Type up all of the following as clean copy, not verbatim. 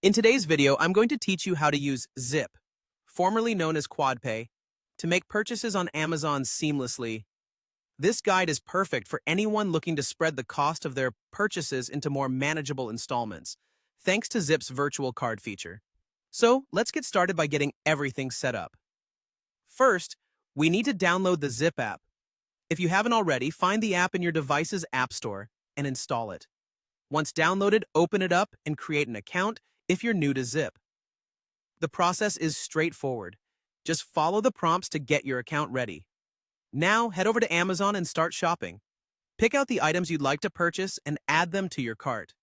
In today's video, I'm going to teach you how to use Zip, formerly known as QuadPay, to make purchases on Amazon seamlessly. This guide is perfect for anyone looking to spread the cost of their purchases into more manageable installments, thanks to Zip's virtual card feature. So, let's get started by getting everything set up. First, we need to download the Zip app. If you haven't already, find the app in your device's app store and install it. Once downloaded, open it up and create an account if you're new to Zip. The process is straightforward. Just follow the prompts to get your account ready. Now, head over to Amazon and start shopping. Pick out the items you'd like to purchase and add them to your cart.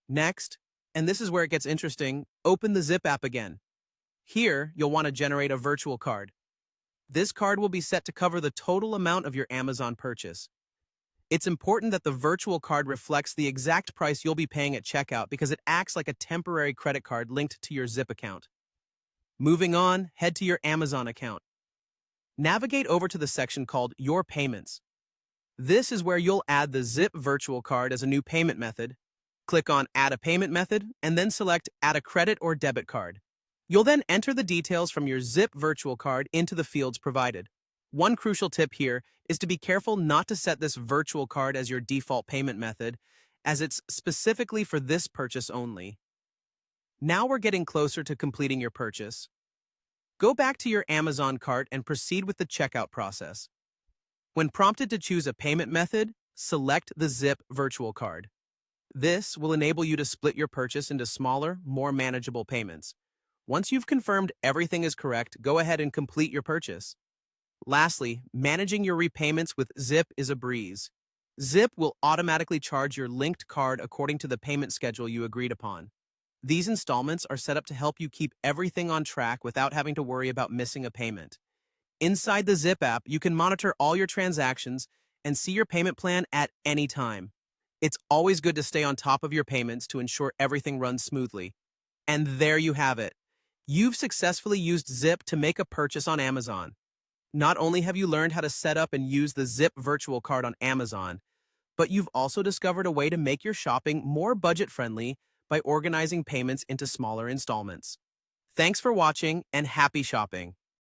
Next, and this is where it gets interesting, open the Zip app again. Here, you'll want to generate a virtual card. This card will be set to cover the total amount of your Amazon purchase. It's important that the virtual card reflects the exact price you'll be paying at checkout because it acts like a temporary credit card linked to your Zip account. Moving on, head to your Amazon account. Navigate over to the section called Your Payments. This is where you'll add the Zip virtual card as a new payment method. Click on Add a Payment Method and then select Add a Credit or Debit Card. You'll then enter the details from your Zip virtual card into the fields provided. One crucial tip here is to be careful not to set this virtual card as your default payment method, as it's specifically for this purchase only. Now we're getting closer to completing your purchase. Go back to your Amazon cart and proceed with the checkout process. When prompted to choose a payment method, select the Zip virtual card. This will enable you to split your purchase into smaller, more manageable payments. Once you've confirmed everything is correct, go ahead and complete your purchase. Lastly, managing your repayments with Zip is a breeze. Zip will automatically charge your linked card according to the payment schedule you agreed upon. These installments are set up to help you keep everything on track without having to worry about missing a payment. Inside the Zip app, you can monitor all your transactions and see your payment plan at any time. It's always good to stay on top of your payments to ensure everything runs smoothly. And there you have it. You've successfully used Zip to make a purchase on Amazon. Not only have you learned how to set up and use the Zip virtual card on Amazon, but you've also discovered a way to make your shopping more budget-friendly by organizing payments into smaller installments. Thanks for watching and happy shopping!